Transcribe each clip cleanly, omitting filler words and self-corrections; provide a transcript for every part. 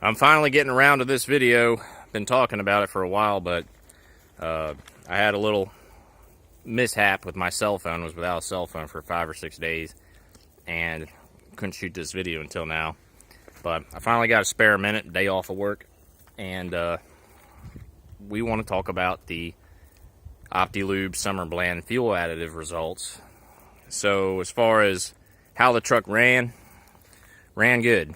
I'm finally getting around to this video. Been talking about it for a while, but I had a little mishap with my cell phone. Was without a cell phone for 5 or 6 days and couldn't shoot this video until now. But I finally got a spare minute, day off of work, and we want to talk about the Optilube Summer Blend fuel additive results. So as far as how the truck ran good,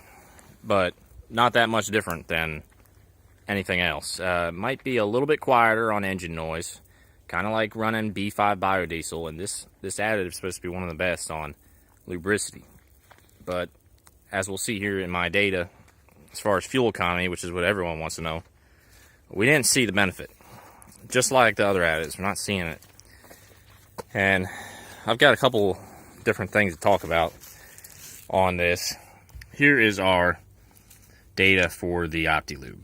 but not that much different than anything else. Might be a little bit quieter on engine noise, kind of like running B5 biodiesel, and this additive is supposed to be one of the best on lubricity. But as we'll see here in my data, as far as fuel economy, which is what everyone wants to know, we didn't see the benefit. Just like the other additives, we're not seeing it. And I've got a couple different things to talk about on this. Here is our data for the Optilube.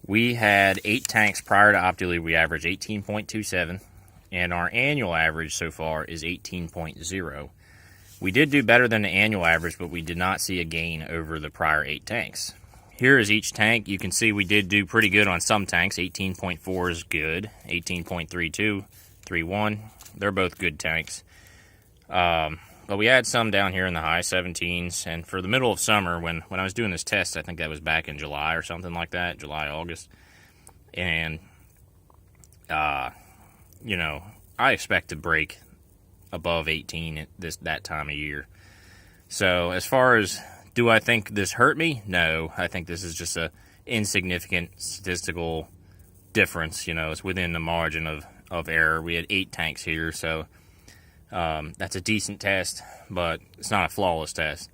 We had 8 tanks prior to Optilube. We averaged 18.27, and our annual average so far is 18.0. We did do better than the annual average, but we did not see a gain over the prior 8 tanks. Here is each tank. You can see we did do pretty good on some tanks. 18.4 is good. 18.32, 3.1, they're both good tanks. But we had some down here in the high 17s, and for the middle of summer, when I was doing this test, I think that was back in July or something like that, July, August, and, you know, I expect to break above 18 at that time of year. So as far as, do I think this hurt me? No, I think this is just a insignificant statistical difference. You know, it's within the margin of error. We had 8 tanks here, so that's a decent test, but it's not a flawless test.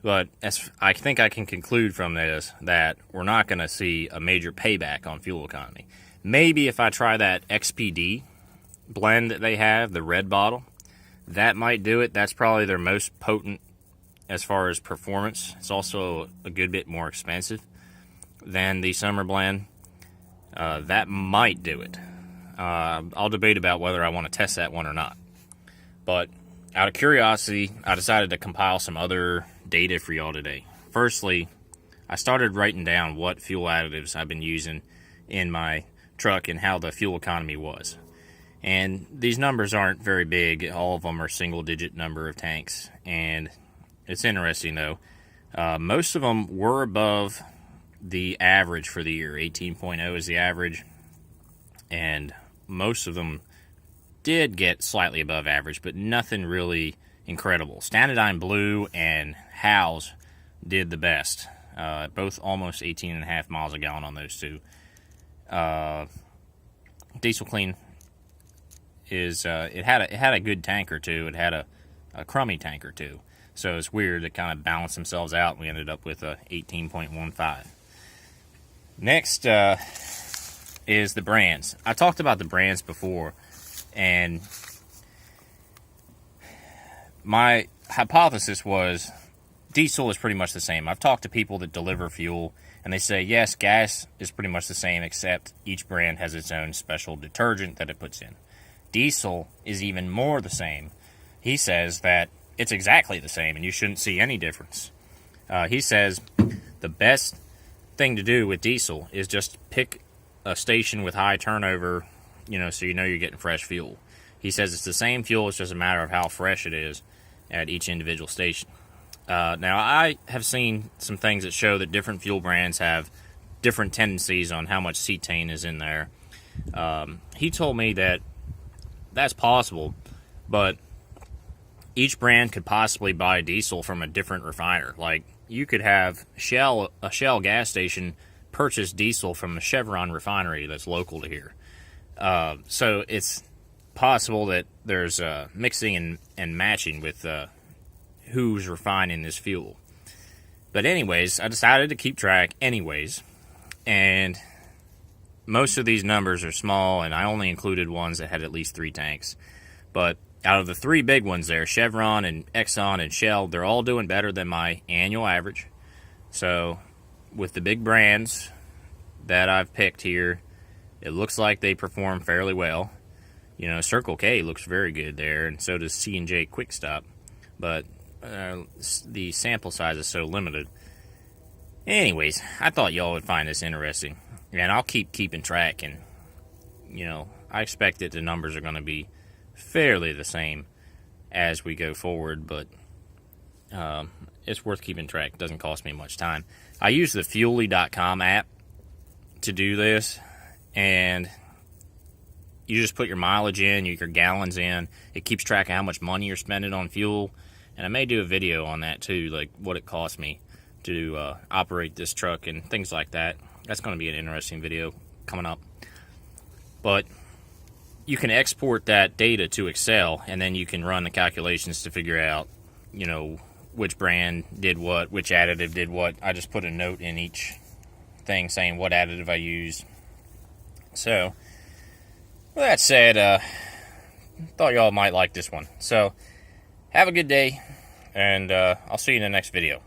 But as I think I can conclude from this that we're not going to see a major payback on fuel economy. Maybe if I try that XPD blend that they have, the red bottle, that might do it. That's probably their most potent as far as performance. It's also a good bit more expensive than the summer blend. That might do it. I'll debate about whether I want to test that one or not. But out of curiosity, I decided to compile some other data for y'all today. Firstly, I started writing down what fuel additives I've been using in my truck and how the fuel economy was. And these numbers aren't very big. All of them are single-digit number of tanks. And it's interesting, though. Most of them were above the average for the year. 18.0 is the average. And most of them did get slightly above average, but nothing really incredible. Standardine Blue and Howes did the best. Both almost 18.5 miles a gallon on those two. Diesel Clean is it had a good tank or two. It had a crummy tank or two. So it's weird. It kind of balanced themselves out. We ended up with a 18.15. Next is the brands. I talked about the brands before, and my hypothesis was diesel is pretty much the same. I've talked to people that deliver fuel, and they say, yes, gas is pretty much the same, except each brand has its own special detergent that it puts in. Diesel is even more the same. He says that it's exactly the same, and you shouldn't see any difference. He says the best thing to do with diesel is just pick a station with high turnover, you know, so you know you're getting fresh fuel. He says it's the same fuel, it's just a matter of how fresh it is at each individual station. Now, I have seen some things that show that different fuel brands have different tendencies on how much cetane is in there. He told me that that's possible, but each brand could possibly buy diesel from a different refiner. Like, you could have a Shell gas station purchase diesel from a Chevron refinery that's local to here. So it's possible that there's mixing and matching with who's refining this fuel. But anyways, I decided to keep track anyways, and most of these numbers are small, and I only included ones that had at least 3 tanks. But out of the 3 big ones there, Chevron and Exxon and Shell, they're all doing better than my annual average. So with the big brands that I've picked here, it looks like they perform fairly well. You know, Circle K looks very good there, and so does C&J Quick Stop. But the sample size is so limited. Anyways, I thought y'all would find this interesting, and I'll keep keeping track, and I expect that the numbers are going to be fairly the same as we go forward, but it's worth keeping track. It doesn't cost me much time. I use the Fuely.com app to do this, and you just put your mileage in, your gallons in. It keeps track of how much money you're spending on fuel, and I may do a video on that too, like what it cost me to operate this truck and things like that. That's going to be an interesting video coming up. But you can export that data to Excel, and then you can run the calculations to figure out, which brand did what, which additive did what. I just put a note in each thing saying what additive I used. So, with that said, thought y'all might like this one. So, have a good day, and I'll see you in the next video.